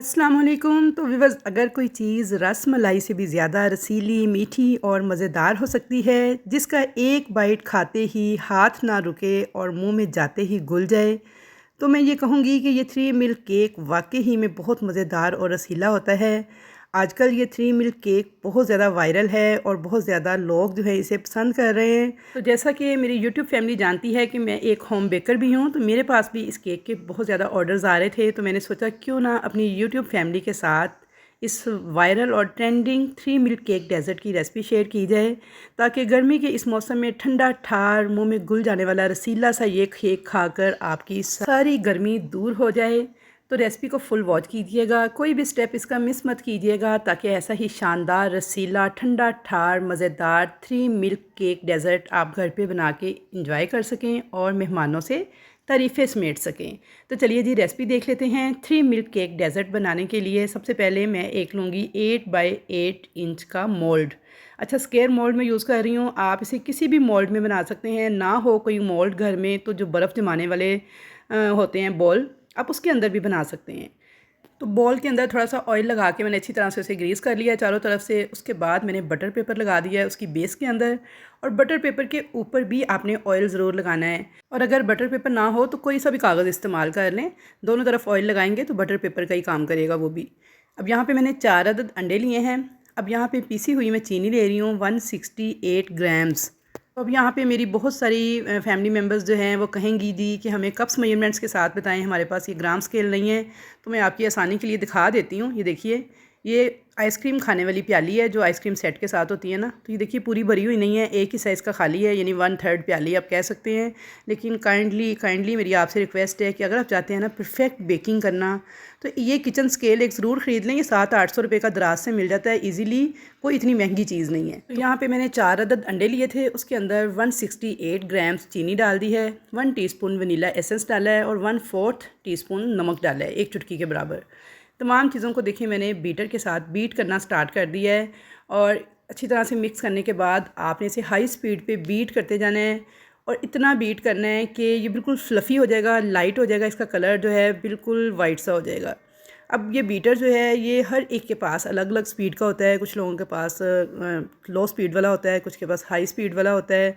अस्सलाम वालेकुम। तो व्यूअर्स, अगर कोई चीज़ रस मलाई से भी ज़्यादा रसीली, मीठी और मज़ेदार हो सकती है, जिसका एक बाइट खाते ही हाथ ना रुके और मुंह में जाते ही घुल जाए, तो मैं ये कहूँगी कि ये थ्री मिल्क केक वाकई ही में बहुत मज़ेदार और रसीला होता है। आजकल ये थ्री मिल्क केक बहुत ज़्यादा वायरल है और बहुत ज़्यादा लोग जो है इसे पसंद कर रहे हैं। तो जैसा कि मेरी यूट्यूब फैमिली जानती है कि मैं एक होम बेकर भी हूँ, तो मेरे पास भी इस केक के बहुत ज़्यादा ऑर्डर्स आ रहे थे। तो मैंने सोचा क्यों ना अपनी यूट्यूब फैमिली के साथ इस वायरल और trending three milk cake dessert की रेसिपी शेयर की जाए, ताकि गर्मी के इस मौसम में ठंडा ठार मुंह में घुल जाने वाला रसीला सा ये केक खाकर आपकी सारी गर्मी दूर हो जाए। तो रेसिपी को फुल वॉच कीजिएगा, कोई भी स्टेप इसका मिस मत कीजिएगा, ताकि ऐसा ही शानदार रसीला ठंडा ठार मज़ेदार थ्री मिल्क केक डेज़र्ट आप घर पे बना के इंजॉय कर सकें और मेहमानों से तारीफ़ें समेट सकें। तो चलिए जी, रेसिपी देख लेते हैं। थ्री मिल्क केक डेज़र्ट बनाने के लिए सबसे पहले मैं एक लूँगी 8 बाई 8 इंच का मोल्ड। अच्छा, स्क्वायर मोल्ड में यूज़ कर रही हूँ। आप इसे किसी भी मोल्ड में बना सकते हैं। ना हो कोई मोल्ड घर में तो जो बर्फ़ जमाने वाले होते हैं बॉल, आप उसके अंदर भी बना सकते हैं। तो बॉल के अंदर थोड़ा सा ऑयल लगा के मैंने अच्छी तरह से उसे ग्रीस कर लिया है चारों तरफ से। उसके बाद मैंने बटर पेपर लगा दिया है उसकी बेस के अंदर, और बटर पेपर के ऊपर भी आपने ऑयल ज़रूर लगाना है। और अगर बटर पेपर ना हो तो कोई सा भी कागज़ इस्तेमाल कर लें, दोनों तरफ ऑयल लगाएंगे तो बटर पेपर का ही काम करेगा वो भी। अब यहाँ पे मैंने 4 अदद अंडे लिए हैं। अब यहाँ पे पीसी हुई मैं चीनी ले रही हूँ 168 ग्राम्स। तो अब यहाँ पे मेरी बहुत सारी फैमिली मेम्बर्स जो हैं वो कहेंगी दी कि हमें कप्स मेजरमेंट्स के साथ बताएं, हमारे पास ये ग्राम स्केल नहीं है। तो मैं आपकी आसानी के लिए दिखा देती हूँ। ये देखिए, ये आइसक्रीम खाने वाली प्याली है जो आइसक्रीम सेट के साथ होती है ना। तो ये देखिए पूरी भरी हुई नहीं है, एक ही साइज़ का खाली है, यानी 1/3 प्याली आप कह सकते हैं। लेकिन काइंडली मेरी आपसे रिक्वेस्ट है कि अगर आप चाहते हैं ना परफेक्ट बेकिंग करना, तो ये किचन स्केल एक ज़रूर ख़रीद लें। ये 700-800 रुपये का दराज से मिल जाता है ईज़िली, कोई इतनी महंगी चीज़ नहीं है। तो यहाँ पे मैंने 4 अदद अंडे लिए थे, उसके अंदर 168 ग्राम्स चीनी डाल दी है, 1 टीस्पून वनीला एसेंस डाला है और 1/4 टीस्पून नमक डाला है, एक चुटकी के बराबर। तमाम चीज़ों को देखिए मैंने बीटर के साथ बीट करना स्टार्ट कर दिया है, और अच्छी तरह से मिक्स करने के बाद आपने इसे हाई स्पीड पे बीट करते जाना है, और इतना बीट करना है कि ये बिल्कुल फ्लफ़ी हो जाएगा, लाइट हो जाएगा, इसका कलर जो है बिल्कुल वाइट सा हो जाएगा। अब ये बीटर जो है ये हर एक के पास अलग अलग स्पीड का होता है। कुछ लोगों के पास लो स्पीड वाला होता है, कुछ के पास हाई स्पीड वाला होता है।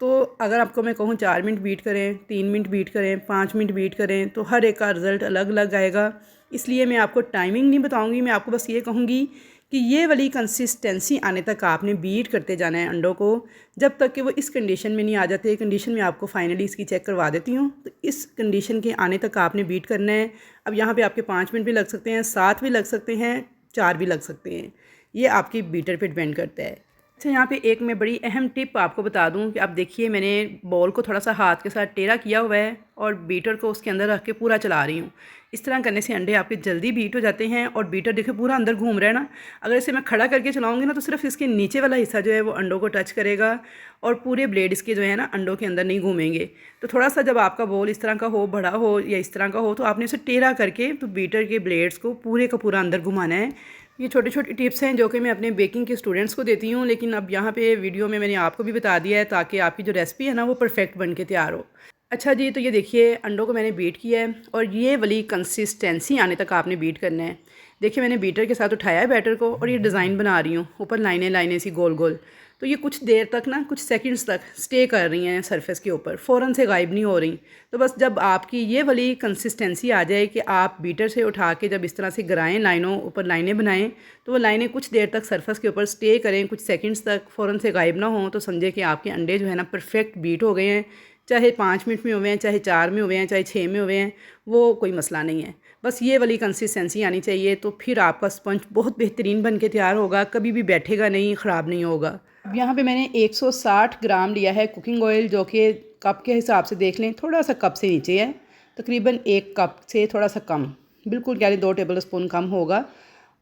तो अगर आपको मैं कहूँ 4 मिनट बीट करें, 3 मिनट बीट करें, 5 मिनट बीट करें, तो हर एक का रिज़ल्ट अलग अलग आएगा। इसलिए मैं आपको टाइमिंग नहीं बताऊंगी, मैं आपको बस ये कहूँगी कि ये वाली कंसिस्टेंसी आने तक आपने बीट करते जाना है अंडों को, जब तक कि वो इस कंडीशन में नहीं आ जाते। कंडीशन में आपको फाइनली इसकी चेक करवा देती हूँ। तो इस कंडीशन के आने तक आपने बीट करना है। अब यहाँ पे आपके 5 मिनट भी लग सकते हैं, 7 भी लग सकते हैं, 4 भी लग सकते हैं, ये आपकी बीटर पे डिपेंड करता है। अच्छा, यहाँ पे एक मैं बड़ी अहम टिप आपको बता दूँ कि आप देखिए मैंने बॉल को थोड़ा सा हाथ के साथ टेढ़ा किया हुआ है और बीटर को उसके अंदर रख के पूरा चला रही हूँ। इस तरह करने से अंडे आपके जल्दी बीट हो जाते हैं, और बीटर देखिए पूरा अंदर घूम रहा है ना। अगर इसे मैं खड़ा करके चलाऊँगी ना तो सिर्फ इसके नीचे वाला हिस्सा जो है वो अंडों को टच करेगा, और पूरे ब्लेड इसके जो है ना अंडों के अंदर नहीं घूमेंगे। तो थोड़ा सा जब आपका बॉल इस तरह का हो, बड़ा हो या इस तरह का हो, तो आपने इसे टेढ़ा करके तो बीटर के ब्लेड्स को पूरे का पूरा अंदर घुमाना है। ये छोटी छोटी टिप्स हैं जो कि मैं अपने बेकिंग के स्टूडेंट्स को देती हूँ, लेकिन अब यहाँ पे वीडियो में मैंने आपको भी बता दिया है ताकि आपकी जो रेसिपी है ना वो परफेक्ट बन के तैयार हो। अच्छा जी, तो ये देखिए अंडों को मैंने बीट किया है, और ये वाली कंसिस्टेंसी आने तक आपने बीट करना है। देखिए मैंने बीटर के साथ उठाया है बैटर को, और ये डिज़ाइन बना रही हूँ, ऊपर लाइनें लाइनें सी गोल गोल। तो ये कुछ देर तक ना, कुछ सेकंड्स तक स्टे कर रही हैं सरफेस के ऊपर, फ़ौरन से गायब नहीं हो रही। तो बस जब आपकी ये वाली कंसिस्टेंसी आ जाए कि आप बीटर से उठा के जब इस तरह से गिराएं, लाइनों ऊपर लाइनें बनाएं, तो वो लाइनें कुछ देर तक सरफेस के ऊपर स्टे करें, कुछ सेकंड्स तक, फ़ौरन से गायब ना हों, तो समझे कि आपके अंडे जो है ना परफेक्ट बीट हो गए हैं। चाहे 5 मिनट में हुए हैं, चाहे 4 में हुए हैं, चाहे 6 में हुए हैं, वो कोई मसला नहीं है। बस ये वाली कंसिस्टेंसी आनी चाहिए, तो फिर आपका स्पंज बहुत बेहतरीन बन के तैयार होगा, कभी भी बैठेगा नहीं, ख़राब नहीं होगा। अब यहाँ पे मैंने 160 ग्राम लिया है कुकिंग ऑयल, जो कि कप के हिसाब से देख लें, थोड़ा सा कप से नीचे है, तकरीबन 1 कप से थोड़ा सा कम, बिल्कुल यानी 2 टेबल स्पून कम होगा।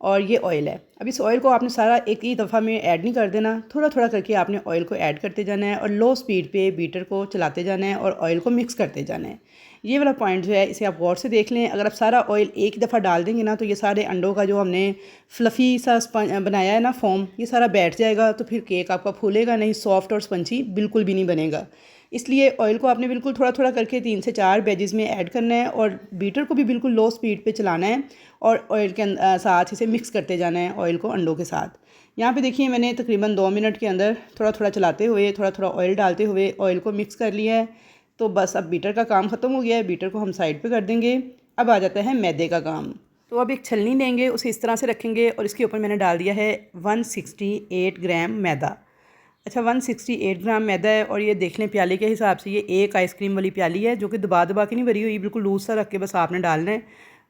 और ये ऑयल है। अब इस ऑयल को आपने सारा एक ही दफ़ा में ऐड नहीं कर देना, थोड़ा थोड़ा करके आपने ऑयल को ऐड करते जाना है, और लो स्पीड पे बीटर को चलाते जाना है और ऑयल को मिक्स करते जाना है। ये वाला पॉइंट जो है इसे आप गौर से देख लें। अगर आप सारा ऑयल एक दफ़ा डाल देंगे ना तो ये सारे अंडों का जो हमने फ्लफ़ी सा बनाया है ना फोम, ये सारा बैठ जाएगा, तो फिर केक आपका फूलेगा नहीं, सॉफ्ट और स्पंची बिल्कुल भी नहीं बनेगा। इसलिए ऑयल को आपने बिल्कुल थोड़ा थोड़ा करके 3 से 4 बैजेस में ऐड करना है और बीटर को भी बिल्कुल लो स्पीड पे चलाना है और ऑयल के साथ इसे मिक्स करते जाना है, ऑयल को अंडों के साथ। यहाँ पे देखिए मैंने तकरीबन 2 मिनट के अंदर थोड़ा थोड़ा चलाते हुए, थोड़ा थोड़ा ऑयल डालते हुए ऑयल को मिक्स कर लिया है। तो बस अब बीटर का काम ख़त्म हो गया है, बीटर को हम साइड पे कर देंगे। अब आ जाता है मैदे का काम। तो अब एक छलनी लेंगे, उसे इस तरह से रखेंगे और इसके ऊपर मैंने डाल दिया है 168 ग्राम मैदा। अच्छा, 168 ग्राम मैदा है और ये देख लें प्याली के हिसाब से ये एक आइसक्रीम वाली प्याली है, जो कि दबा दबा के नहीं भरी हुई, बिल्कुल लूज सा रख के बस आपने डालना है।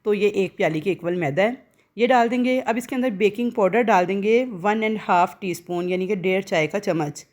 तो ये एक प्याली के इक्वल मैदा है, ये डाल देंगे। अब इसके अंदर बेकिंग पाउडर डाल देंगे 1.5 टीस्पून, यानी कि 1.5 चाय का चम्मच।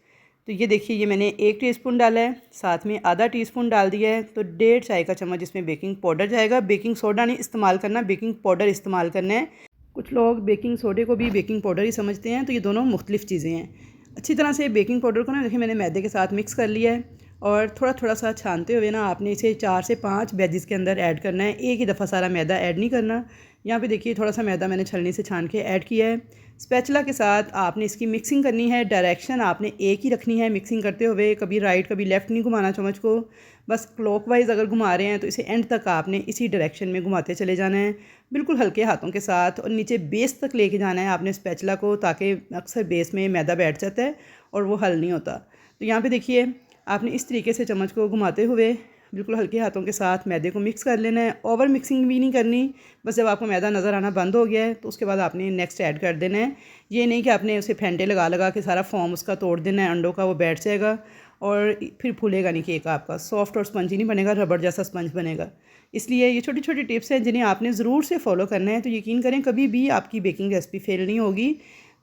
तो ये देखिए ये मैंने 1 टीस्पून डाला है, साथ में आधा टीस्पून डाल दिया है, तो 1.5 चाय का चम्मच इसमें बेकिंग पाउडर जाएगा। बेकिंग सोडा नहीं इस्तेमाल करना, बेकिंग पाउडर इस्तेमाल करना है। कुछ लोग बेकिंग सोडे को भी बेकिंग पाउडर ही समझते हैं, तो ये दोनों मुख्तलिफ चीज़ें हैं। अच्छी तरह से बेकिंग पाउडर को ना देखिए मैंने मैदे के साथ मिक्स कर लिया है और थोड़ा थोड़ा सा छानते हुए ना आपने इसे 4 से 5 बैजेस के अंदर ऐड करना है, एक ही दफ़ा सारा मैदा ऐड नहीं करना। यहाँ पे देखिए थोड़ा सा मैदा मैंने छलनी से छान के ऐड किया है। स्पैचुला के साथ आपने इसकी मिक्सिंग करनी है, डायरेक्शन आपने एक ही रखनी है मिक्सिंग करते हुए, कभी राइट कभी लेफ़्ट नहीं घुमाना चम्मच को, बस क्लॉकवाइज अगर घुमा रहे हैं तो इसे एंड तक आपने इसी डायरेक्शन में घुमाते चले जाना है, बिल्कुल हल्के हाथों के साथ, और नीचे बेस तक लेके जाना है आपने स्पैचुला को, ताकि अक्सर बेस में मैदा बैठ जाता है और वो हल नहीं होता। तो यहाँ पे देखिए आपने इस तरीके से चम्मच को घुमाते हुए बिल्कुल हल्के हाथों के साथ मैदे को मिक्स कर लेना है। ओवर मिक्सिंग भी नहीं करनी, बस जब आपको मैदा नज़र आना बंद हो गया है तो उसके बाद आपने नेक्स्ट ऐड कर देना है। ये नहीं कि आपने उसे फेंटे लगा लगा के सारा फॉर्म उसका तोड़ देना है अंडों का, वो बैठ जाएगा और फिर फूलेगा नहीं केक आपका, सॉफ्ट और स्पंजी नहीं बनेगा, रबड़ जैसा स्पंज बनेगा। इसलिए ये छोटी छोटी टिप्स हैं जिन्हें आपने ज़रूर से फॉलो करना है, तो यकीन करें कभी भी आपकी बेकिंग रेसिपी फेल नहीं होगी।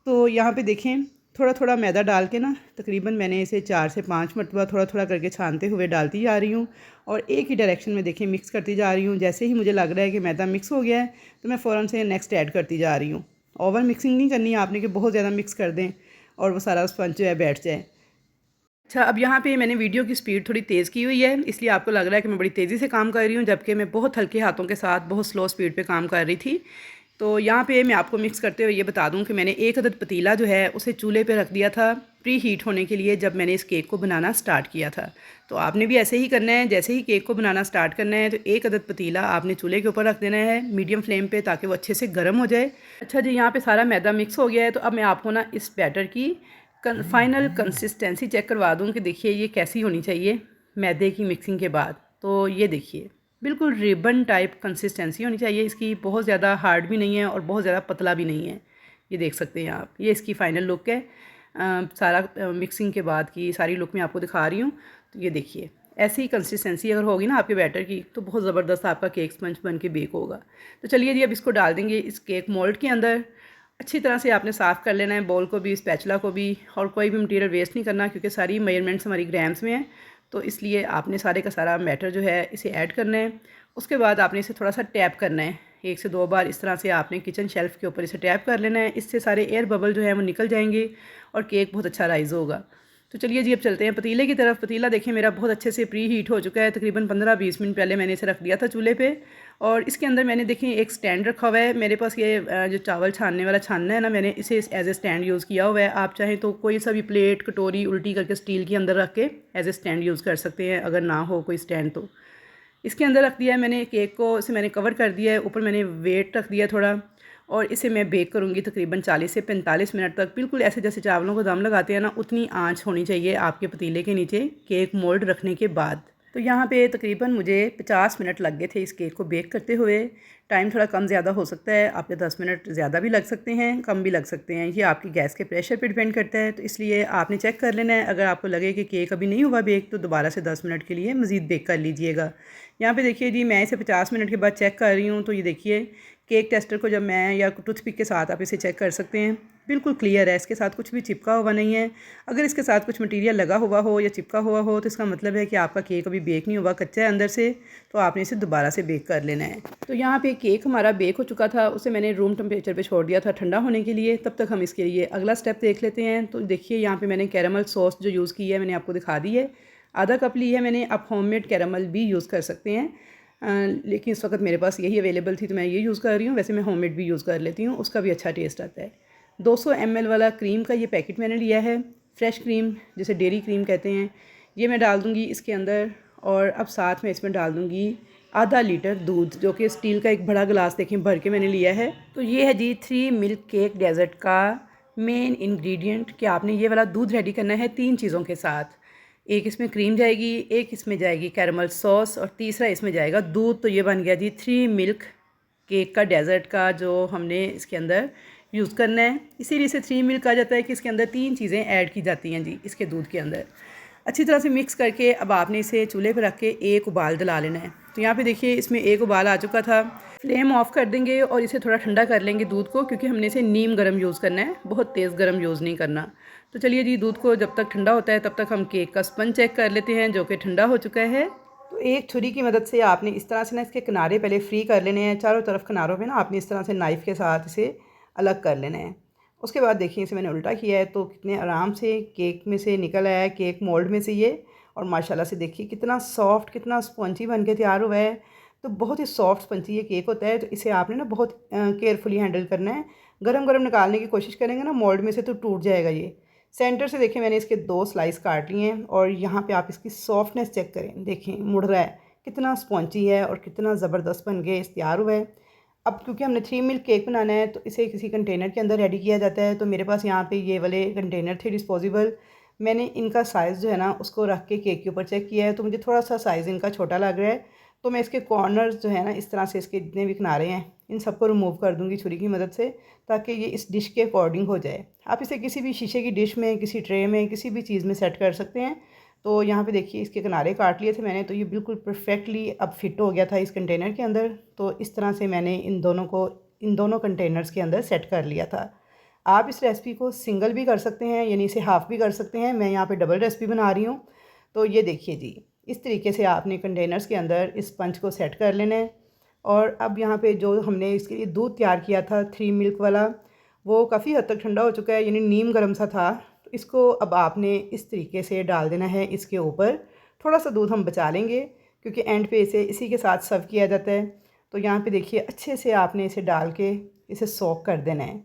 तो यहाँ पे देखें थोड़ा थोड़ा मैदा डाल के ना तकरीबन मैंने इसे 4 से 5 मरतबा थोड़ा थोड़ा करके छानते हुए डालती जा रही हूँ और एक ही डायरेक्शन में देखें मिक्स करती जा रही हूँ। जैसे ही मुझे लग रहा है कि मैदा मिक्स हो गया है तो मैं फ़ौरन से नेक्स्ट ऐड करती जा रही हूँ। ओवर मिक्सिंग नहीं करनी है आपने कि बहुत ज़्यादा मिक्स कर दें और वो सारा स्पंज जो है बैठ जाए। अच्छा, अब यहाँ पे मैंने वीडियो की स्पीड थोड़ी तेज़ की हुई है, इसलिए आपको लग रहा है कि मैं बड़ी तेज़ी से काम कर रही हूँ, जबकि मैं बहुत हल्के हाथों के साथ बहुत स्लो स्पीड पे काम कर रही थी। तो यहाँ पे मैं आपको मिक्स करते हुए ये बता दूँ कि मैंने 1 अदद पतीला जो है उसे चूल्हे पे रख दिया था प्री हीट होने के लिए, जब मैंने इस केक को बनाना स्टार्ट किया था। तो आपने भी ऐसे ही करना है, जैसे ही केक को बनाना स्टार्ट करना है तो 1 अदद पतीला आपने चूल्हे के ऊपर रख देना है मीडियम फ्लेम पे, ताकि वो अच्छे से गर्म हो जाए। अच्छा जी, यहाँ पे सारा मैदा मिक्स हो गया है, तो अब मैं आपको ना इस बैटर की फाइनल कंसिस्टेंसी चेक करवा दूँ कि देखिए ये कैसी होनी चाहिए मैदे की मिक्सिंग के बाद। तो ये देखिए बिल्कुल रिबन टाइप कंसिस्टेंसी होनी चाहिए इसकी, बहुत ज़्यादा हार्ड भी नहीं है और बहुत ज़्यादा पतला भी नहीं है। ये देख सकते हैं आप, ये इसकी फ़ाइनल लुक है। सारा मिक्सिंग के बाद की सारी लुक मैं आपको दिखा रही हूँ। तो ये देखिए ऐसी ही कंसिस्टेंसी अगर होगी ना आपके बैटर की तो बहुत ज़बरदस्त आपका केक स्पंज बन के बेक होगा। तो चलिए जी, अब इसको डाल देंगे इस केक मोल्ड के अंदर। अच्छी तरह से आपने साफ़ कर लेना है बोल को भी, स्पैचुला को भी, और कोई भी मटेरियल वेस्ट नहीं करना, क्योंकि सारी मेजरमेंट्स हमारी ग्राम्स में है। तो इसलिए आपने सारे का सारा मैटर जो है इसे ऐड करना है। उसके बाद आपने इसे थोड़ा सा टैप करना है, 1 से 2 बार इस तरह से आपने किचन शेल्फ़ के ऊपर इसे टैप कर लेना है। इससे सारे एयर बबल जो है वो निकल जाएंगे और केक बहुत अच्छा राइज़ होगा। तो चलिए जी, अब चलते हैं पतीले की तरफ। पतीला देखिए मेरा बहुत अच्छे से प्री हीट हो चुका है, तकरीबन 15-20 मिनट पहले मैंने इसे रख दिया था चूल्हे पे। और इसके अंदर मैंने देखिए एक स्टैंड रखा हुआ है मेरे पास, ये जो चावल छानने वाला छानना है ना, मैंने इसे एज ए स्टैंड यूज़ किया हुआ है। आप चाहें तो कोई सा भी प्लेट कटोरी उल्टी करके स्टील के अंदर रख के एज ए स्टैंड यूज़ कर सकते हैं, अगर ना हो कोई स्टैंड तो। इसके अंदर रख दिया है मैंने केक को, इसे मैंने कवर कर दिया है, ऊपर मैंने वेट रख दिया थोड़ा, और इसे मैं बेक करूँगी तकरीबन 40 से 45 मिनट तक। बिल्कुल ऐसे जैसे चावलों को दम लगाते हैं ना, उतनी आंच होनी चाहिए आपके पतीले के नीचे केक मोल्ड रखने के बाद। तो यहाँ पे तकरीबन मुझे 50 मिनट लग गए थे इस केक को बेक करते हुए। टाइम थोड़ा कम ज़्यादा हो सकता है, आपके 10 मिनट ज़्यादा भी लग सकते हैं, कम भी लग सकते हैं, ये आपकी गैस के प्रेशर पे डिपेंड करता है। तो इसलिए आपने चेक कर लेना है, अगर आपको लगे कि केक अभी नहीं हुआ बेक तो दोबारा से 10 मिनट के लिए मज़ीद बेक कर लीजिएगा। यहाँ पे देखिए जी, मैं इसे 50 मिनट के बाद चेक कर रही हूँ। तो ये देखिए केक टेस्टर को जब मैं, या टूथपिक के साथ आप इसे चेक कर सकते हैं, बिल्कुल क्लियर है, इसके साथ कुछ भी चिपका हुआ नहीं है। अगर इसके साथ कुछ मटेरियल लगा हुआ हो या चिपका हुआ हो तो इसका मतलब है कि आपका केक अभी बेक नहीं हुआ, कच्चा है अंदर से, तो आपने इसे दोबारा से बेक कर लेना है। तो यहाँ पे केक हमारा बेक हो चुका था, उसे मैंने रूम टेम्परेचर पे छोड़ दिया था ठंडा होने के लिए। तब तक हम इसके लिए अगला स्टेप देख लेते हैं। तो देखिए यहाँ पे मैंने कैरामल सॉस जो यूज़ की है मैंने आपको दिखा दी है। आधा कप ली है मैंने। आप होममेड कैरामल भी यूज़ कर सकते हैं, लेकिन इस वक्त मेरे पास यही अवेलेबल थी तो मैं ये यूज़ कर रही हूँ। वैसे मैं होममेड भी यूज़ कर लेती हूँ, उसका भी अच्छा टेस्ट आता है। 200 ml वाला क्रीम का ये पैकेट मैंने लिया है, फ्रेश क्रीम जिसे डेयरी क्रीम कहते हैं। ये मैं डाल दूँगी इसके अंदर, और अब साथ में इसमें डाल दूँगी आधा लीटर दूध, जो कि स्टील का एक बड़ा गिलास देखें भर के मैंने लिया है। तो ये है जी 3 मिल्क केक डेज़र्ट का मेन इंग्रेडिएंट कि आपने ये वाला दूध रेडी करना है 3 चीज़ों के साथ। एक इसमें क्रीम जाएगी, एक इसमें जाएगी कैरमल सॉस, और तीसरा इसमें जाएगा दूध। तो ये बन गया जी 3 मिल्क केक का डेज़र्ट का जो हमने इसके अंदर यूज़ करना है। इसीलिए इसे 3 मिल्क कहा जाता है कि इसके अंदर 3 चीज़ें ऐड की जाती हैं जी इसके दूध के अंदर। अच्छी तरह से मिक्स करके अब आपने इसे चूल्हे पर रख के एक उबाल दिला लेना है। तो यहाँ पे देखिए इसमें एक उबाल आ चुका था। फ्लेम ऑफ कर देंगे और इसे थोड़ा ठंडा कर लेंगे दूध को, क्योंकि हमने इसे नीम गर्म यूज़ करना है, बहुत तेज़ गर्म यूज़ नहीं करना। तो चलिए जी, दूध को जब तक ठंडा होता है तब तक हम केक का स्पंज चेक कर लेते हैं, जो कि ठंडा हो चुका है। तो एक छुरी की मदद से आपने इस तरह से ना इसके किनारे पहले फ्री कर लेने हैं। चारों तरफ किनारों पे ना आपने इस तरह से नाइफ़ के साथ इसे अलग कर लेना है। उसके बाद देखिए इसे मैंने उल्टा किया है तो कितने आराम से केक में से निकल आया है, केक मोल्ड में से ये। और माशाल्लाह से देखिए कितना सॉफ्ट, कितना स्पंजी बन के तैयार हुआ है। तो बहुत ही सॉफ्ट स्पंजी ये केक होता है। तो इसे आपने ना बहुत केयरफुली हैंडल करना है। गरम गरम निकालने की कोशिश करेंगे ना मोल्ड में से तो टूट जाएगा ये। सेंटर से देखिए मैंने इसके 2 स्लाइस काट लिए हैं, और यहाँ पे आप इसकी सॉफ्टनेस चेक करें, देखें मुड़ रहा है, कितना स्पॉन्जी है और कितना ज़बरदस्त बन के तैयार हुआ है। अब क्योंकि हमने 3 मिल्क केक बनाना है तो इसे किसी कंटेनर के अंदर रेडी किया जाता है। तो मेरे पास यहाँ पे ये वाले कंटेनर थे डिस्पोजेबल। मैंने इनका साइज़ जो है ना उसको रख के केक के ऊपर चेक किया है, तो मुझे थोड़ा सा साइज़ इनका छोटा लग रहा है। तो मैं इसके कॉर्नर्स जो है ना इस तरह से इसके जितने भी किनारे हैं इन सबको रिमूव कर दूँगी छुरी की मदद से, ताकि ये इस डिश के अकॉर्डिंग हो जाए। आप इसे किसी भी शीशे की डिश में, किसी ट्रे में, किसी भी चीज़ में सेट कर सकते हैं। तो यहाँ पे देखिए इसके किनारे काट लिए थे मैंने, तो ये बिल्कुल परफेक्टली अब फिट हो गया था इस कंटेनर के अंदर। तो इस तरह से मैंने इन दोनों कंटेनर्स के अंदर सेट कर लिया था। आप इस रेसिपी को सिंगल भी कर सकते हैं, यानी इसे हाफ़ भी कर सकते हैं। मैं यहाँ पे डबल रेसिपी बना रही हूँ। तो ये देखिए जी, इस तरीके से आपने कंटेनर्स के अंदर इस स्पंज को सेट कर लेना है। और अब यहाँ पे जो हमने इसके लिए दूध तैयार किया था 3 मिल्क वाला, वो काफ़ी हद तक ठंडा हो चुका है, यानी नीम गर्म सा था। तो इसको अब आपने इस तरीके से डाल देना है इसके ऊपर। थोड़ा सा दूध हम बचा लेंगे क्योंकि एंड पे इसे इसी के साथ सर्व किया जाता है। तो यहाँ पे देखिए अच्छे से आपने इसे डाल के इसे सोक कर देना है,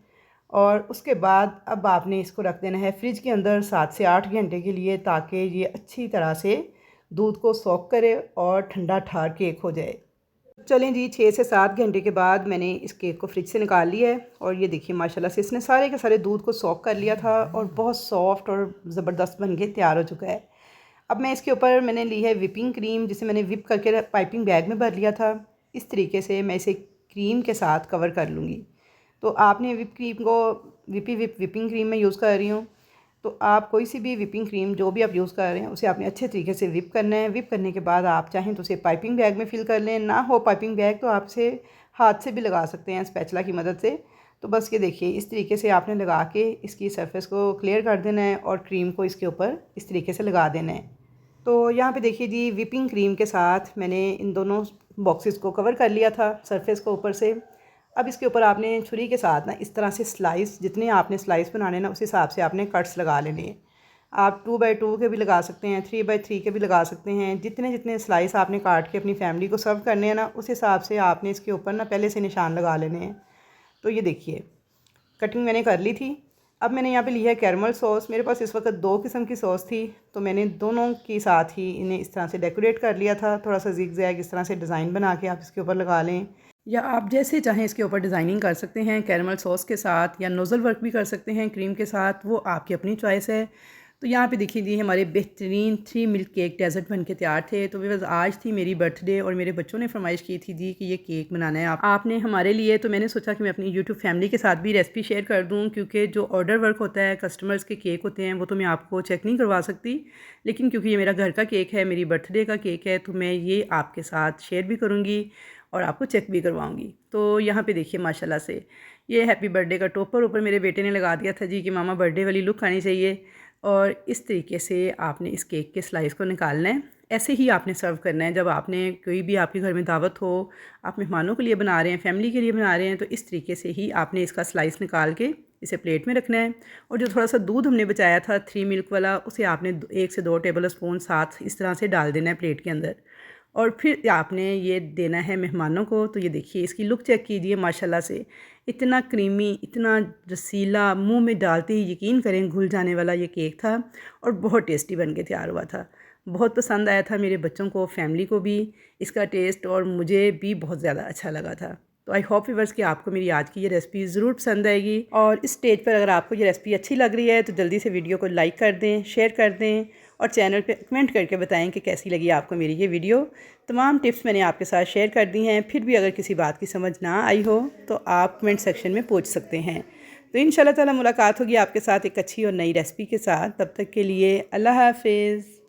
और उसके बाद अब आपने इसको रख देना है फ्रिज के अंदर 7 से 8 घंटे के लिए, ताकि ये अच्छी तरह से दूध को सोक करे और ठंडा ठार केक हो जाए। चलें जी, 6 से 7 घंटे के बाद मैंने इस केक को फ्रिज से निकाल लिया है, और ये देखिए माशाल्लाह से इसने सारे के सारे दूध को सोक कर लिया था और बहुत सॉफ्ट और ज़बरदस्त बन के तैयार हो चुका है। अब मैं इसके ऊपर मैंने ली है विपिंग क्रीम, जिसे मैंने विप करके पाइपिंग बैग में भर लिया था। इस तरीके से मैं इसे क्रीम के साथ कवर कर लूँगी। तो आपने विपिंग क्रीम में यूज़ कर रही हूँ। तो आप कोई सी भी विपिंग क्रीम जो भी आप यूज़ कर रहे हैं उसे आपने अच्छे तरीके से विप करना है। विप करने के बाद आप चाहें तो उसे पाइपिंग बैग में फ़िल कर लें, ना हो पाइपिंग बैग तो आप इसे हाथ से भी लगा सकते हैं स्पैचुला की मदद से। तो बस ये देखिए इस तरीके से आपने लगा के इसकी सरफेस को क्लियर कर देना है और क्रीम को इसके ऊपर इस तरीके से लगा देना है। तो यहाँ पे देखिए जी, विपिंग क्रीम के साथ मैंने इन दोनों बॉक्सेस को कवर कर लिया था सरफेस को ऊपर से। अब इसके ऊपर आपने छुरी के साथ ना इस तरह से स्लाइस, जितने आपने स्लाइस बनाने ना उस हिसाब से आपने कट्स लगा लेने हैं। आप 2x2 के भी लगा सकते हैं, 3x3 के भी लगा सकते हैं। जितने जितने स्लाइस आपने काट के अपनी फैमिली को सर्व करने हैं ना, उस हिसाब से आपने इसके ऊपर ना पहले से निशान लगा लेने हैं। तो ये देखिए कटिंग मैंने कर ली थी। अब मैंने यहाँ पे ली है कैरमल सॉस। मेरे पास इस वक्त 2 किस्म की सॉस थी, तो मैंने दोनों के साथ ही इन्हें इस तरह से डेकोरेट कर लिया था। थोड़ा सा ज़िग-ज़ैग इस तरह से डिज़ाइन बना के आप इसके ऊपर लगा लें, या आप जैसे चाहें इसके ऊपर डिज़ाइनिंग कर सकते हैं कैरमल सॉस के साथ, या नोज़ल वर्क भी कर सकते हैं क्रीम के साथ, वो आपकी अपनी चॉइस है। तो यहाँ पे देखिए जी, हमारे बेहतरीन 3 मिल्क केक डेज़र्ट बन के तैयार थे। तो बस आज थी मेरी बर्थडे और मेरे बच्चों ने फरमाइश की थी जी कि ये केक बनाना है आपने हमारे लिए। तो मैंने सोचा कि मैं अपनी यूट्यूब फैमिली के साथ भी रेसिपी शेयर कर दूँ, क्योंकि जो ऑर्डर वर्क होता है, कस्टमर्स के केक होते हैं, वो तो मैं आपको चेक नहीं करवा सकती, लेकिन क्योंकि ये मेरा घर का केक है, मेरी बर्थडे का केक है, तो मैं ये आपके साथ शेयर भी करूँगी और आपको चेक भी करवाऊँगी। तो यहाँ पे देखिए माशाल्लाह से ये हैप्पी बर्थडे का टोपर ऊपर मेरे बेटे ने लगा दिया था जी कि मामा बर्थडे वाली लुक आनी चाहिए। और इस तरीके से आपने इस केक के स्लाइस को निकालना है। ऐसे ही आपने सर्व करना है। जब आपने कोई भी आपके घर में दावत हो, आप मेहमानों के लिए बना रहे हैं, फैमिली के लिए बना रहे हैं, तो इस तरीके से ही आपने इसका स्लाइस निकाल के इसे प्लेट में रखना है। और जो थोड़ा सा दूध हमने बचाया था 3 मिल्क वाला, उसे आपने 1 से 2 टेबल स्पून साथ इस तरह से डाल देना है प्लेट के अंदर। और फिर आपने ये देना है मेहमानों को। तो ये देखिए इसकी लुक चेक कीजिए, माशाल्लाह से इतना क्रीमी, इतना रसीला, मुंह में डालते ही यकीन करें घुल जाने वाला ये केक था और बहुत टेस्टी बन के तैयार हुआ था। बहुत पसंद आया था मेरे बच्चों को, फैमिली को भी इसका टेस्ट, और मुझे भी बहुत ज़्यादा अच्छा लगा था। तो आई होप व्यूअर्स कि आपको मेरी आज की ये रेसिपी ज़रूर पसंद आएगी। और इस स्टेज पर अगर आपको ये रेसिपी अच्छी लग रही है तो जल्दी से वीडियो को लाइक कर दें, शेयर कर दें और चैनल पे कमेंट करके बताएं कि कैसी लगी आपको मेरी ये वीडियो। तमाम टिप्स मैंने आपके साथ शेयर कर दी हैं। फिर भी अगर किसी बात की समझ ना आई हो तो आप कमेंट सेक्शन में पूछ सकते हैं। तो इंशाल्लाह ताला मुलाकात होगी आपके साथ एक अच्छी और नई रेसिपी के साथ। तब तक के लिए अल्लाह हाफिज़।